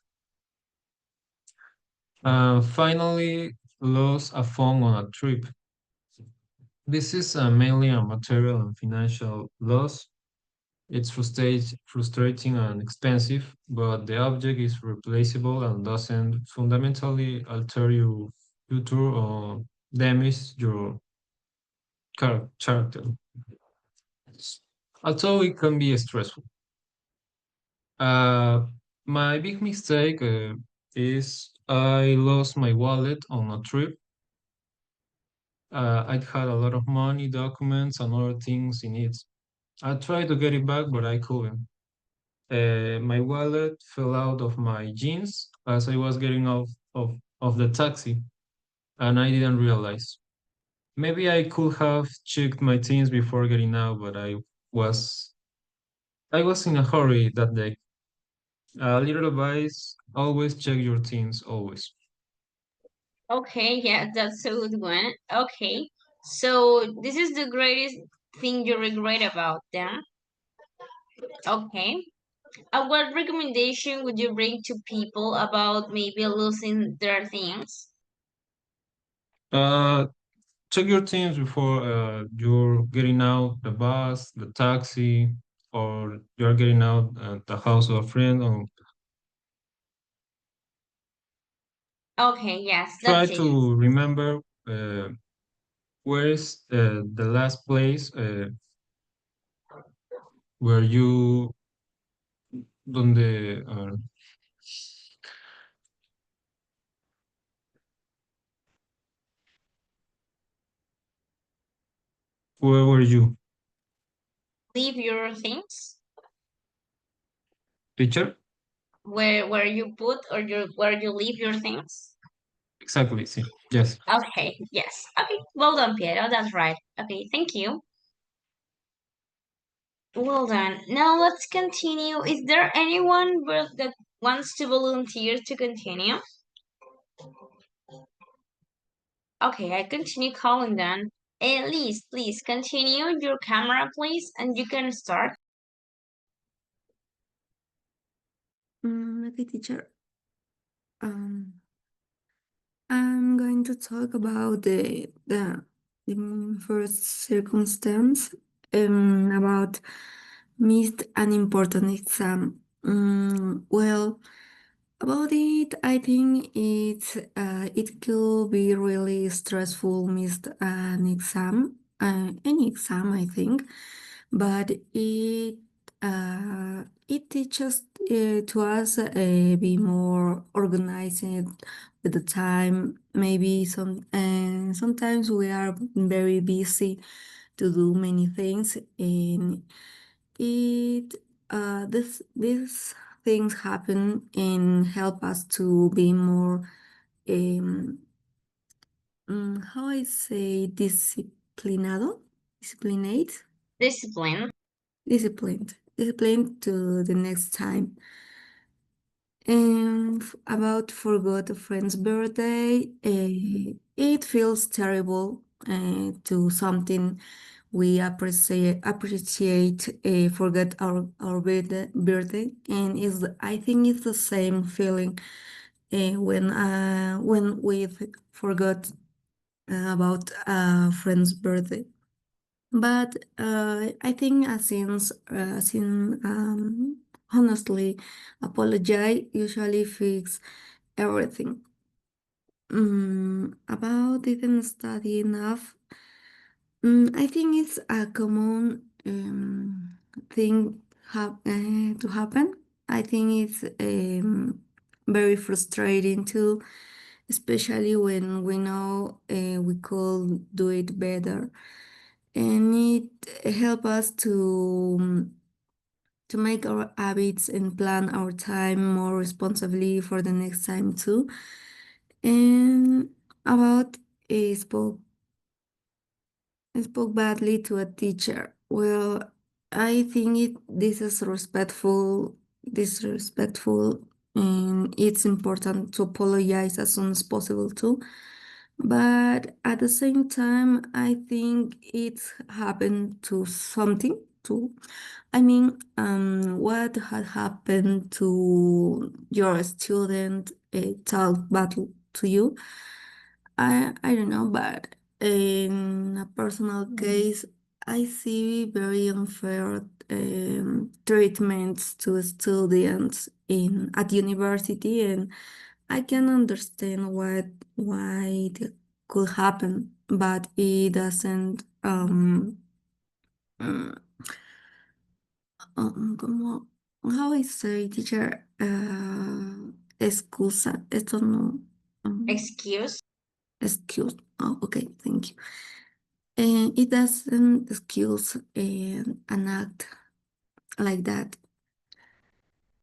Speaker 1: Finally, lost a phone on a trip. This is mainly a material and financial loss. It's frustrating and expensive, but the object is replaceable and doesn't fundamentally alter your future or damage your character. Although it can be stressful. Uh, my big mistake is I lost my wallet on a trip. I'd had a lot of money, documents, and other things in it. I tried to get it back, but I couldn't. My wallet fell out of my jeans as I was getting off of the taxi, and I didn't realize. Maybe I could have checked my things before getting out, but was I was in a hurry that day. A little advice: always check your things, always.
Speaker 2: Okay, yeah, that's a good one. Okay, so this is the greatest thing you regret about them. Okay. What recommendation would you bring to people about maybe losing their things?
Speaker 1: Uh, Check your things before you're getting out the bus, the taxi, or you're getting out the house of a friend. Or
Speaker 2: Okay, yes,
Speaker 1: try
Speaker 2: that's it.
Speaker 1: to remember uh, where is the last place where you donde where were you,
Speaker 2: Leave your things
Speaker 1: teacher?
Speaker 2: where you put or where you leave your things.
Speaker 1: Exactly. See. Yes.
Speaker 2: Okay, yes. Okay, well done, Piero. That's right. Okay, thank you. Well done. Now let's continue. Is there anyone that wants to volunteer to continue? Okay, I continue calling then. Elise, please continue your camera, please, and you can start.
Speaker 7: Okay, teacher. I'm going to talk about the first circumstance about missed an important exam. Well, about it, I think it could be really stressful missed an exam, any exam, I think, but it teaches to us be more organized with the time. Maybe sometimes we are very busy to do many things, and it these things happen and help us to be more how I say disciplined,
Speaker 2: Discipline.
Speaker 7: disciplined to the next time. And about forgot a friend's birthday, it feels terrible to something we appreciate forget our birthday, and is I think it's the same feeling when we forgot about a friend's birthday. But I think since honestly apologize usually fix everything. About didn't study enough. I think it's a common thing to happen. I think it's very frustrating too, especially when we know we could do it better, and it help us to make our habits and plan our time more responsibly for the next time too. And about spoke spoke badly to a teacher. Well, I think this is disrespectful, and it's important to apologize as soon as possible too. But at the same time, I think it's happened to something too. I mean, what had happened to your student talk battle to you? I don't know, but in a personal case, I see very unfair treatments to students in at university, and I can understand why it could happen. but it doesn't como, how I say, teacher, excusa, esto no,
Speaker 2: Excuse.
Speaker 7: excuse, oh, okay, thank you. And it doesn't excuse an act like that.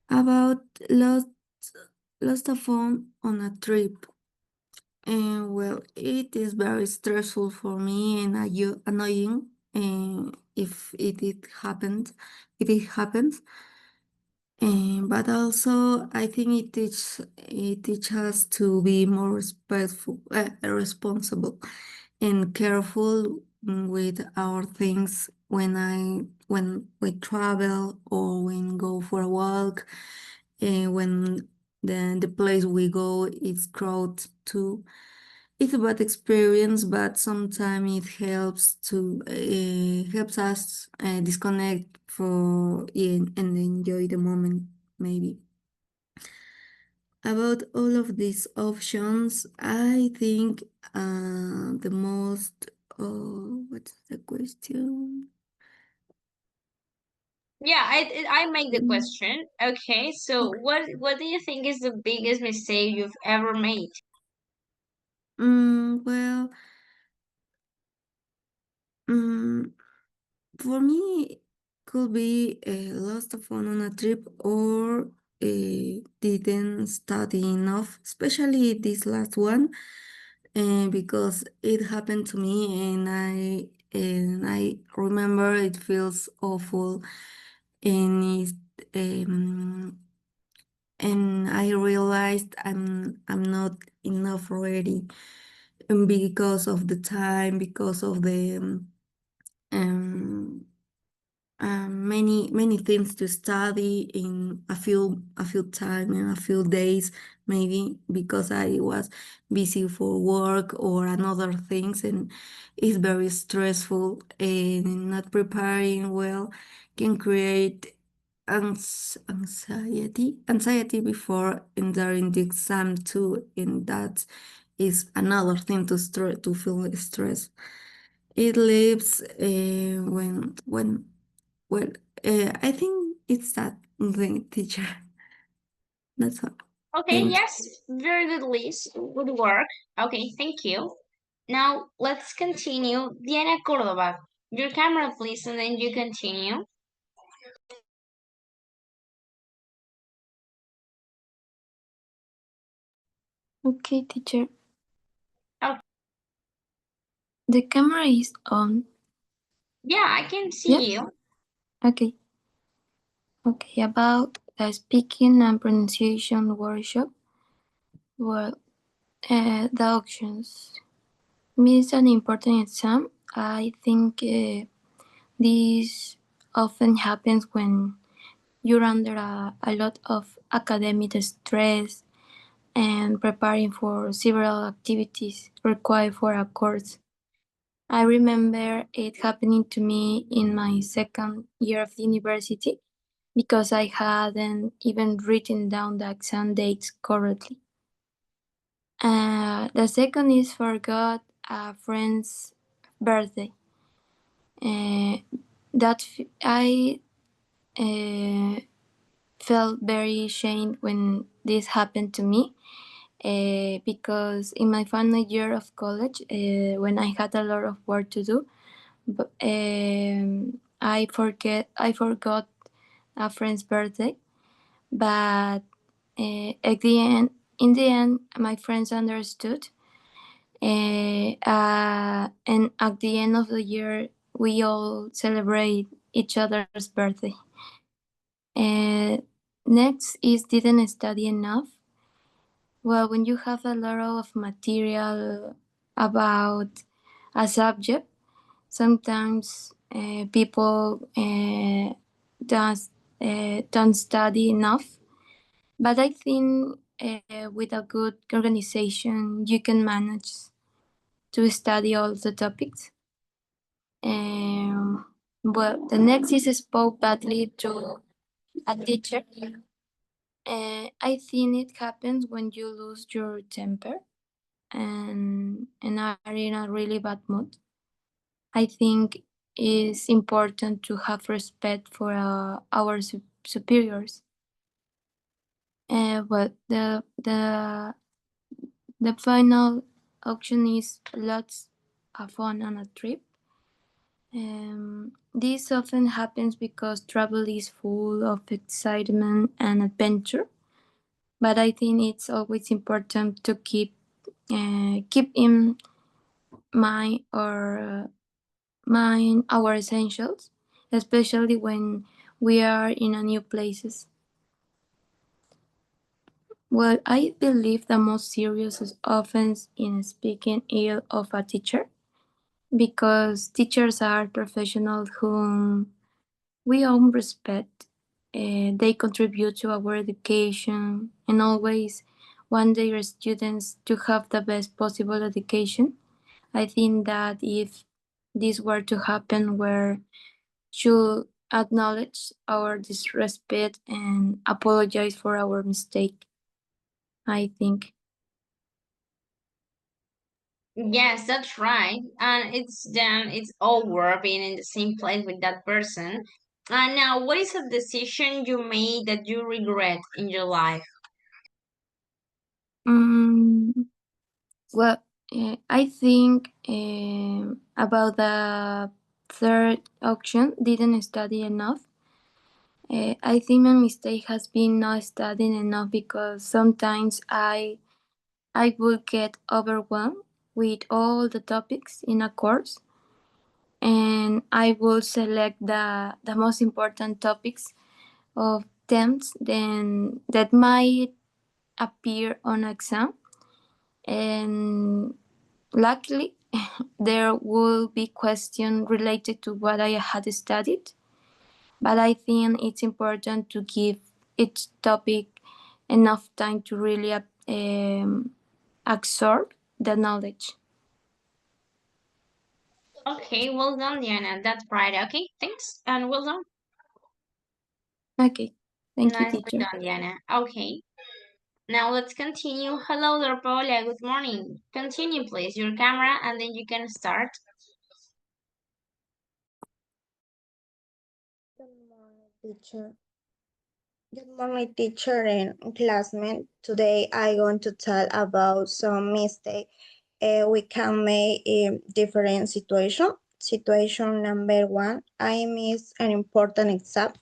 Speaker 7: About lost a phone on a trip. And well, it is very stressful for me and annoying if if it happens. But also, I think it teaches us to be more responsible, and careful with our things when we travel or when go for a walk, and when the place we go is crowded too. It's a bad experience, but sometimes it helps us disconnect for and enjoy the moment. Maybe about all of these options, I think the most. Oh, what's the question?
Speaker 2: Yeah, I make the question. Okay, so
Speaker 7: Okay.
Speaker 2: what do you think is the biggest mistake you've ever made?
Speaker 7: Well, mm, for me, could be lost a phone on a trip or didn't study enough, especially this last one, because it happened to me and I remember it feels awful and um, and I realized I'm not enough already, and because of the time, because of the um, many things to study in a few time in a few days, maybe because I was busy for work or another things, and it's very stressful, and not preparing well can create anxiety before entering the exam too, and that is another thing to feel stress. It leaves when well, I think it's that thing, teacher. That's all.
Speaker 2: Okay,
Speaker 7: Thank you.
Speaker 2: yes, very good list. Good work. Okay, thank you. Now let's continue. Diana Cordova, your camera please, and then you continue.
Speaker 5: Okay, teacher.
Speaker 2: Oh,
Speaker 5: The camera is on.
Speaker 2: yeah, I can see
Speaker 5: Yeah?
Speaker 2: you.
Speaker 5: Okay. Okay, about the speaking and pronunciation workshop. Well, the options. Miss an important exam. I think this often happens when you're under a lot of academic stress and preparing for several activities required for a course. I remember it happening to me in my second year of university because I hadn't even written down the exam dates correctly. The second is forgot a friend's birthday. Uh, I felt very ashamed when this happened to me because in my final year of college, when I had a lot of work to do, but I forgot a friend's birthday, but in the end, my friends understood, and at the end of the year, we all celebrate each other's birthday. Uh, Next is didn't study enough. Well, when you have a lot of material about a subject, sometimes people does, don't study enough. But I think with a good organization, you can manage to study all the topics. Well, the next is spoke badly to a teacher. I think it happens when you lose your temper. and are in a really bad mood. I think it's important to have respect for our superiors. But the final option is lots of fun on a trip. This often happens because travel is full of excitement and adventure. But I think it's always important to keep in mind our essentials, especially when we are in a new places. Well, I believe the most serious offense in speaking ill of a teacher, because teachers are professionals whom we all respect. They contribute to our education and always want their students to have the best possible education. I think that if this were to happen, we should acknowledge our disrespect and apologize for our mistake, I think.
Speaker 2: Yes, that's right. And it's over being in the same place with that person. And now, what is a decision you made that you regret in your life?
Speaker 5: Mm, well, I think about the third option, didn't study enough. I think my mistake has been not studying enough because sometimes I would get overwhelmed with all the topics in a course, and I will select the most important topics of themes then that might appear on exam. And luckily there will be questions related to what I had studied, but I think it's important to give each topic enough time to really absorb the knowledge.
Speaker 2: Okay, well done, Diana. That's right. Okay, thanks. And well done.
Speaker 5: Okay, thank you,
Speaker 2: Nicely
Speaker 5: teacher.
Speaker 2: done, Diana. Okay. Now let's continue. Hello there, Paola. Good morning. Continue, please, your camera, and then you can start.
Speaker 6: Good morning, teacher. Good morning, teacher and classmates. Today I'm going to tell about some mistake we can make in different situations. Situation number one, I miss an important exam.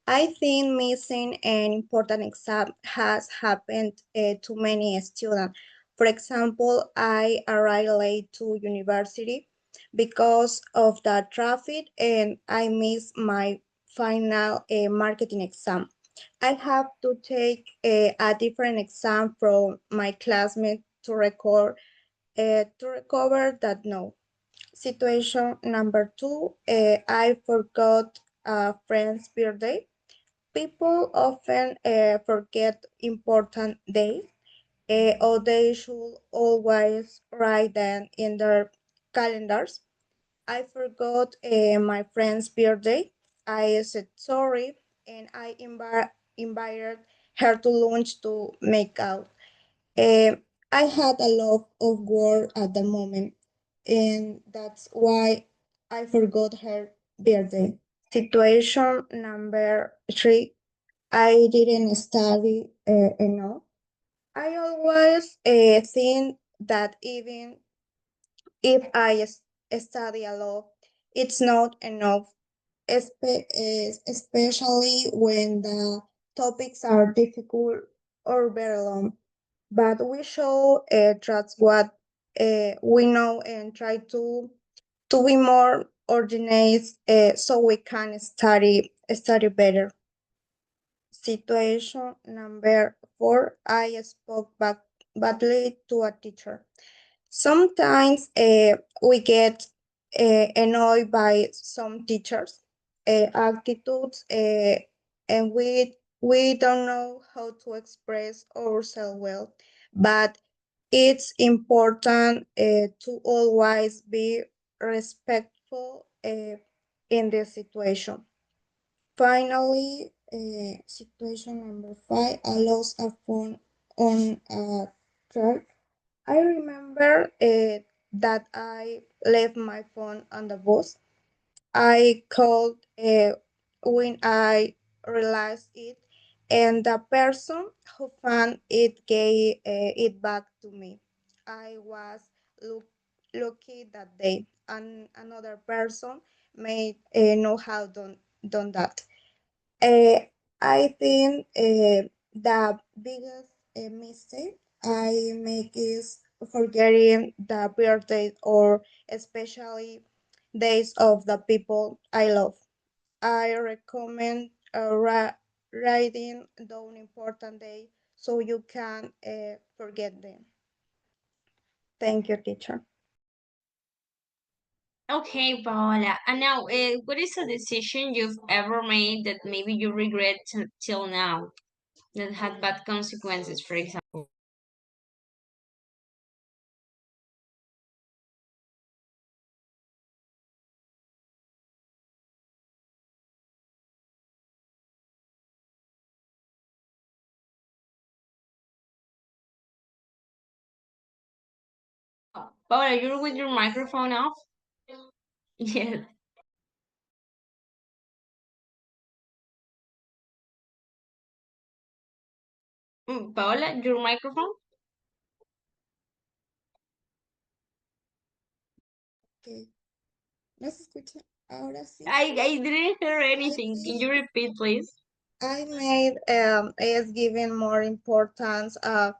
Speaker 6: I think missing an important exam has happened to many students. For example, I arrived late to university because of the traffic and I missed my final marketing exam. I have to take a different exam from my classmate to recover that note. Situation number two, I forgot a friend's birthday. People often forget important days, or they should always write them in their calendars. I forgot my friend's birthday. I said sorry, and I invited her to lunch to make out. I had a lot of work at the moment, and that's why I forgot her birthday. Situation number three, I didn't study enough. I always think that even if study a lot, it's not enough, especially when the topics are difficult or very long. But we should trust what we know and try to be more organized so we can study better. Situation number four, I spoke badly to a teacher. Sometimes we get annoyed by some teachers' attitudes, and we don't know how to express ourselves well. But it's important to always be respectful in this situation. Finally, situation number five, I lost a phone on a track.
Speaker 4: I remember that I left my phone on the bus. I called when I realized it, and the person who found it gave it back to me. I was look, lucky that day, and another person may know how done that. Uh, I think the biggest mistake I make is forgetting the birthday or especially days of the people I love. I recommend writing down important day so you can forget them. Thank you, teacher.
Speaker 2: Okay, Paola. And now, what is a decision you've ever made that maybe you regret till now that had bad consequences, for example? Paola, you're with your microphone off? Yes. Paola, your microphone?
Speaker 4: Okay. ¿No se escucha? Ahora sí.
Speaker 2: I didn't hear anything. Can
Speaker 4: think
Speaker 2: you repeat, please?
Speaker 4: I made is giving more importance to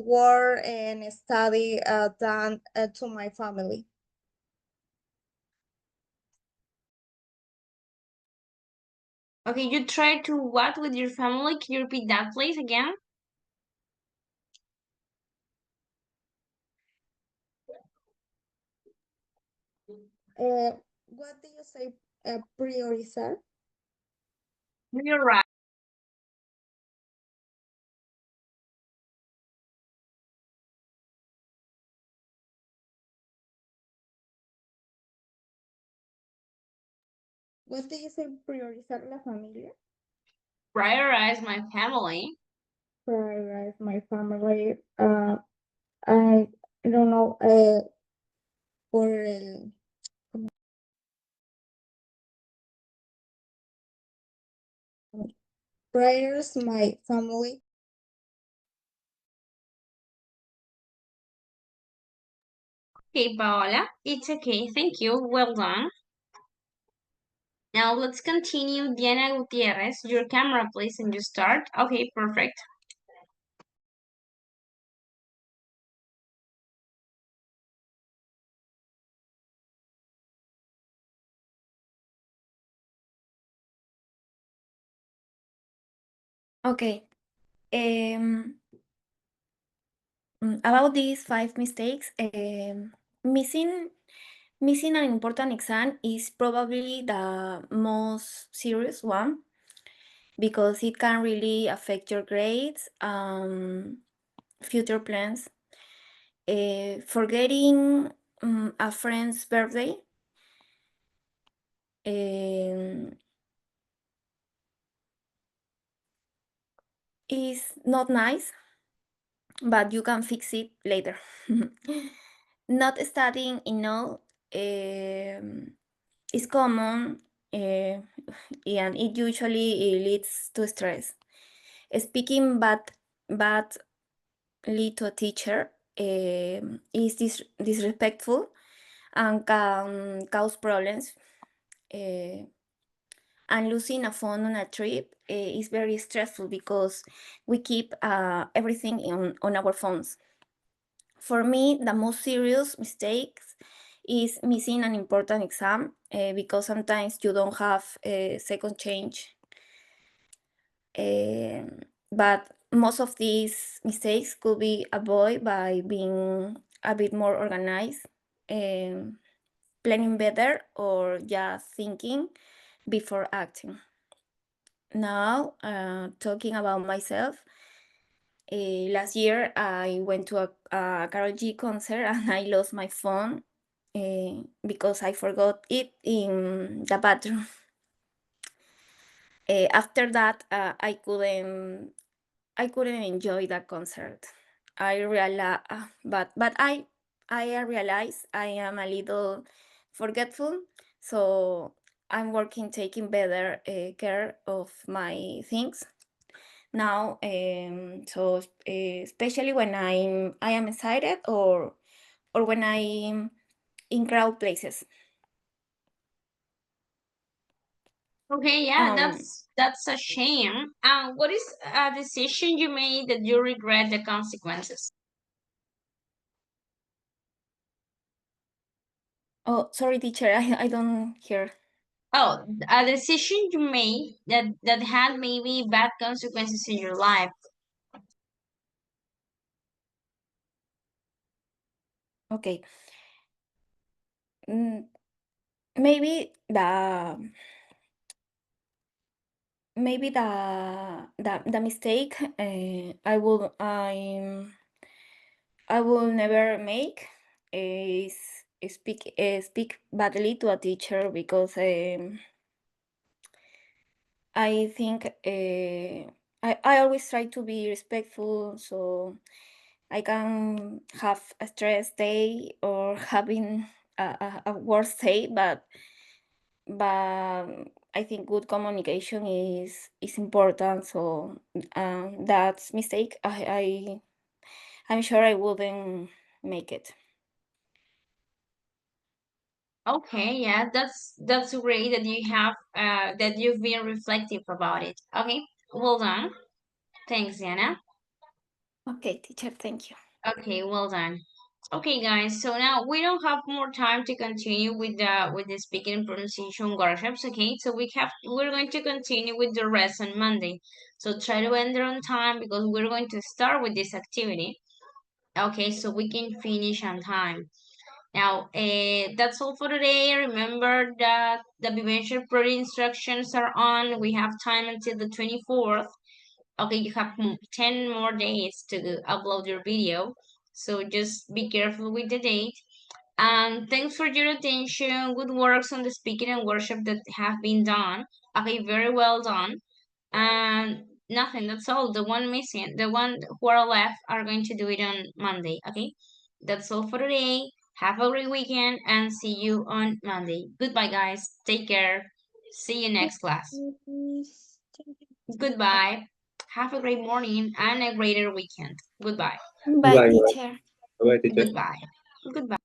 Speaker 4: work and study than to my family.
Speaker 2: Okay, you tried to what with your family? Can you repeat that, please, again?
Speaker 4: What do you say? Priorizar?
Speaker 2: You're right.
Speaker 4: What do you say? Priorizar la familia?
Speaker 2: Prioritize my family.
Speaker 4: Prioritize my family. I don't know. Por el prayers, my family.
Speaker 2: Okay, Paola, it's okay. Thank you. Well done. Now let's continue. Diana Gutierrez, your camera, please, and you start. Okay, perfect.
Speaker 5: Okay. About these 5 mistakes, missing an important exam is probably the most serious one because it can really affect your grades, future plans. Forgetting a friend's birthday um, is not nice, but you can fix it later. Not studying enough is common, and it usually leads to stress. Speaking badly to a teacher is disrespectful and can cause problems. And losing a phone on a trip is very stressful because we keep everything on our phones. For me, the most serious mistakes is missing an important exam because sometimes you don't have a second change. But most of these mistakes could be avoided by being a bit more organized, planning better, or just thinking before acting. Now, talking about myself, last year I went to a Karol G concert and I lost my phone because I forgot it in the bathroom. After that, I couldn't enjoy that concert.
Speaker 11: I realize, but I realize I am a little forgetful, so I'm working taking better care of my things now. So especially when I am excited or when I'm in crowd places.
Speaker 2: Okay, yeah, that's a shame. What is a decision you made that you regret the consequences?
Speaker 11: Oh, sorry, teacher, I don't hear.
Speaker 2: Oh, a decision you made that had maybe bad consequences in your life.
Speaker 11: Okay. Maybe the mistake I will never make is speak badly to a teacher, because I think I always try to be respectful, so I can have a stress day or having a worse day, but I think good communication is important. So that mistake I'm sure I wouldn't make it.
Speaker 2: Okay, yeah, that's great that you have that you've been reflective about it. Okay, well done. Thanks, Yana.
Speaker 11: Okay, teacher, thank you.
Speaker 2: Okay, well done. Okay, guys, so now we don't have more time to continue with the speaking and pronunciation workshops. Okay, so we're going to continue with the rest on Monday. So try to end on time because we're going to start with this activity. Okay, so we can finish on time. Now, that's all for today. Remember that the Viventure Pro instructions are on. We have time until the 24th. Okay, you have 10 more days to upload your video. So just be careful with the date. And thanks for your attention. Good works on the speaking and workshop that have been done. Okay, very well done. And nothing, that's all. The one missing, the one who are left are going to do it on Monday. Okay, that's all for today. Have a great weekend and see you on Monday. Goodbye, guys. Take care. See you next class. Goodbye. Have a great morning and a greater weekend. Goodbye.
Speaker 11: Bye, teacher.
Speaker 12: Bye, teacher.
Speaker 2: Goodbye. Goodbye.